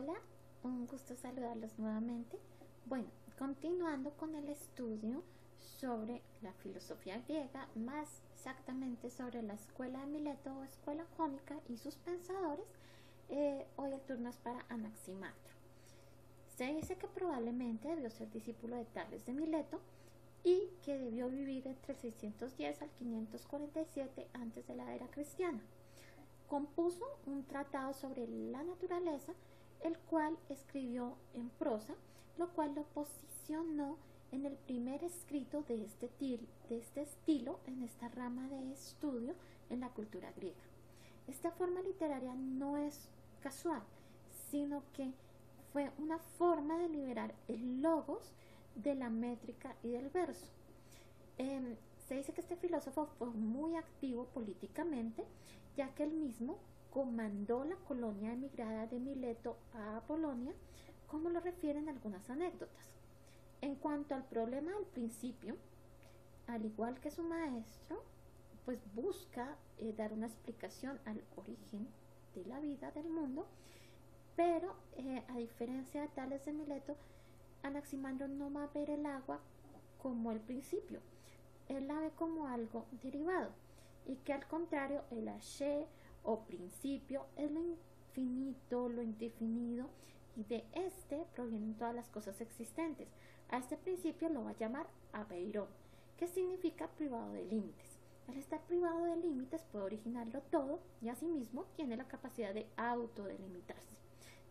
Hola, un gusto saludarlos nuevamente. Bueno, continuando con el estudio sobre la filosofía griega, más exactamente sobre la escuela de Mileto o escuela jónica y sus pensadores, hoy el turno es para Anaximandro. Se dice que probablemente debió ser discípulo de Tales de Mileto y que debió vivir entre el 610 al 547 antes de la era cristiana. Compuso un tratado sobre la naturaleza, el cual escribió en prosa, lo cual lo posicionó en el primer escrito de este estilo en esta rama de estudio en la cultura griega. Esta forma literaria no es casual, sino que fue una forma de liberar el logos de la métrica y del verso. Se dice que este filósofo fue muy activo políticamente, ya que él mismo comandó la colonia emigrada de Mileto a Polonia, como lo refieren algunas anécdotas. En cuanto al problema del principio, al igual que su maestro, pues busca dar una explicación al origen de la vida, del mundo, pero a diferencia de Tales de Mileto, Anaximandro no va a ver el agua como el principio, él la ve como algo derivado, y que al contrario el Ashe o principio es lo infinito, lo indefinido, y de este provienen todas las cosas existentes. A este principio lo va a llamar Apeirón, que significa privado de límites. Al estar privado de límites puede originarlo todo y asimismo tiene la capacidad de autodelimitarse,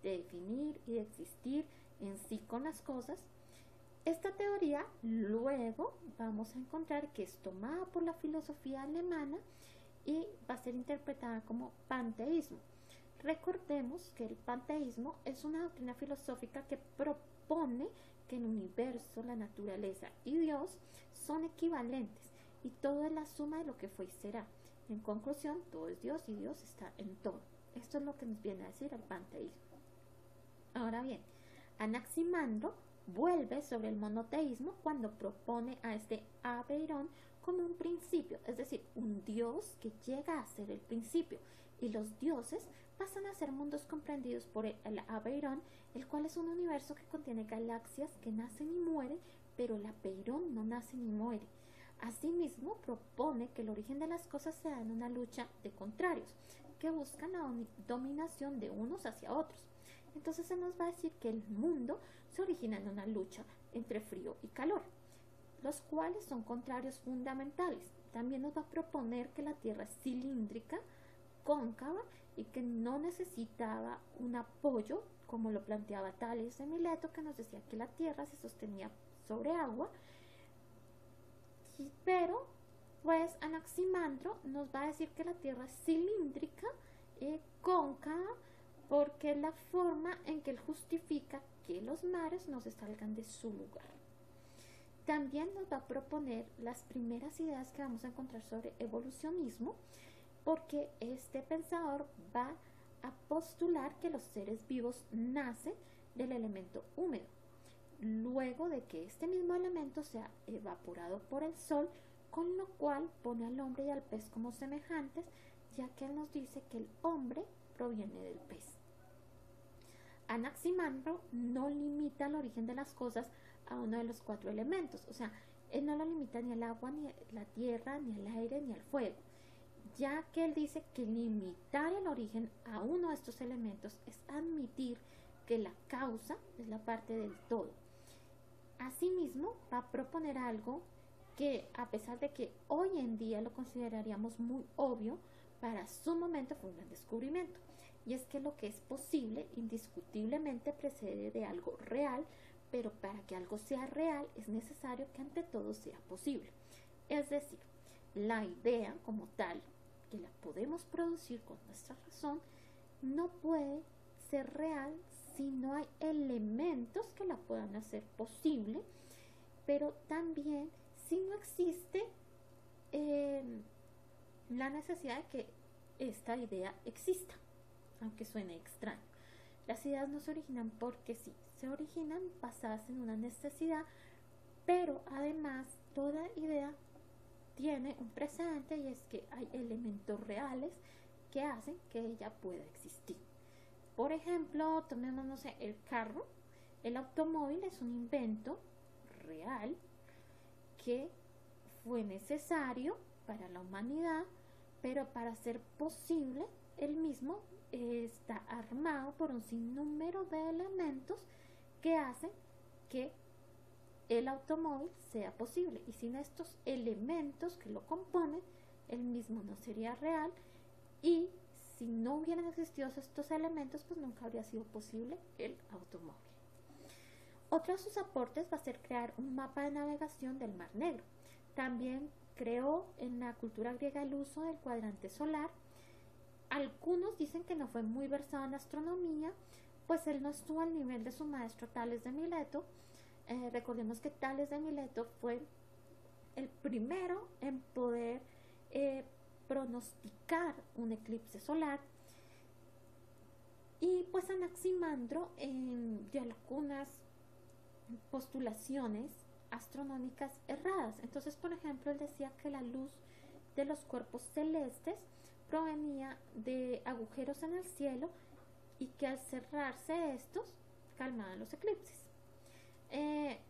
de definir y de existir en sí con las cosas. Esta teoría luego vamos a encontrar que es tomada por la filosofía alemana y va a ser interpretada como panteísmo. Recordemos que el panteísmo es una doctrina filosófica que propone que el universo, la naturaleza y Dios son equivalentes y todo es la suma de lo que fue y será. En conclusión, todo es Dios y Dios está en todo. Esto es lo que nos viene a decir el panteísmo. Ahora bien, Anaximandro vuelve sobre el monoteísmo cuando propone a este Apeirón como un principio, es decir, un dios que llega a ser el principio, y los dioses pasan a ser mundos comprendidos por el Apeirón, el cual es un universo que contiene galaxias que nacen y mueren, pero el Apeirón no nace ni muere. Asimismo, propone que el origen de las cosas se da en una lucha de contrarios, que buscan la dominación de unos hacia otros. Entonces se nos va a decir que el mundo se origina en una lucha entre frío y calor, los cuales son contrarios fundamentales. También nos va a proponer que la Tierra es cilíndrica, cóncava y que no necesitaba un apoyo, como lo planteaba Tales de Mileto, que nos decía que la Tierra se sostenía sobre agua. Pero pues Anaximandro nos va a decir que la Tierra es cilíndrica y cóncava, porque es la forma en que él justifica que los mares no se salgan de su lugar. También nos va a proponer las primeras ideas que vamos a encontrar sobre evolucionismo, porque este pensador va a postular que los seres vivos nacen del elemento húmedo, luego de que este mismo elemento sea evaporado por el sol, con lo cual pone al hombre y al pez como semejantes, ya que él nos dice que el hombre proviene del pez. Anaximandro no limita el origen de las cosas a uno de los cuatro elementos, o sea, él no lo limita ni al agua, ni a la tierra, ni al aire, ni al fuego, ya que él dice que limitar el origen a uno de estos elementos es admitir que la causa es la parte del todo. Asimismo, va a proponer algo que, a pesar de que hoy en día lo consideraríamos muy obvio, para su momento fue un gran descubrimiento. Y es que lo que es posible indiscutiblemente precede de algo real, pero para que algo sea real es necesario que ante todo sea posible. Es decir, la idea como tal, que la podemos producir con nuestra razón, no puede ser real si no hay elementos que la puedan hacer posible, pero también si no existe la necesidad de que esta idea exista, aunque suene extraño. Las ideas no se originan porque sí, se originan basadas en una necesidad, pero además toda idea tiene un precedente, y es que hay elementos reales que hacen que ella pueda existir. Por ejemplo, tomemos, no sé, el carro. El automóvil es un invento real que fue necesario para la humanidad, pero para ser posible, el mismo está armado por un sinnúmero de elementos que hacen que el automóvil sea posible. Y sin estos elementos que lo componen, el mismo no sería real. Y si no hubieran existido estos elementos, pues nunca habría sido posible el automóvil. Otro de sus aportes va a ser crear un mapa de navegación del Mar Negro. También creó en la cultura griega el uso del cuadrante solar. Algunos dicen que no fue muy versado en astronomía, pues él no estuvo al nivel de su maestro Tales de Mileto. Recordemos que Tales de Mileto fue el primero en poder pronosticar un eclipse solar. Y pues Anaximandro dio algunas postulaciones astronómicas erradas. Entonces, por ejemplo, él decía que la luz de los cuerpos celestes provenía de agujeros en el cielo y que al cerrarse estos calmaban los eclipses.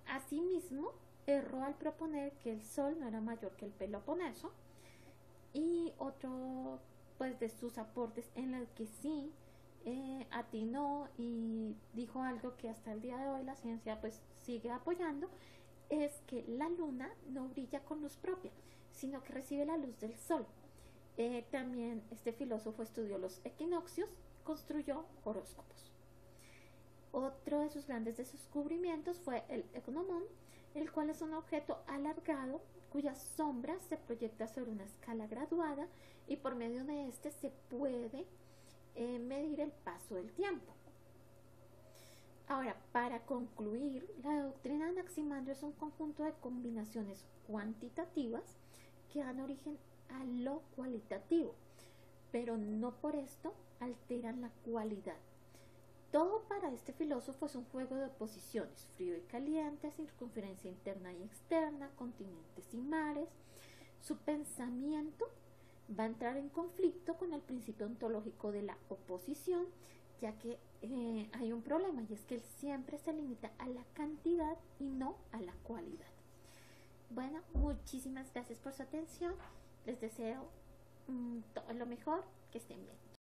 Asimismo, erró al proponer que el Sol no era mayor que el Peloponeso. Y otro pues de sus aportes en el que sí atinó y dijo algo que hasta el día de hoy la ciencia pues sigue apoyando, es que la luna no brilla con luz propia, sino que recibe la luz del sol. También este filósofo estudió los equinoccios, construyó horóscopos. Otro de sus grandes descubrimientos fue el gnomón, el cual es un objeto alargado cuya sombra se proyecta sobre una escala graduada y por medio de este se puede medir el paso del tiempo. Ahora, para concluir, la doctrina de Anaximandro es un conjunto de combinaciones cuantitativas que dan origen a lo cualitativo, pero no por esto alteran la cualidad. Todo para este filósofo es un juego de posiciones, frío y caliente, circunferencia interna y externa, continentes y mares. Su pensamiento va a entrar en conflicto con el principio ontológico de la oposición, ya que hay un problema, y es que él siempre se limita a la cantidad y no a la cualidad. Bueno, muchísimas gracias por su atención. Les deseo todo lo mejor, que estén bien.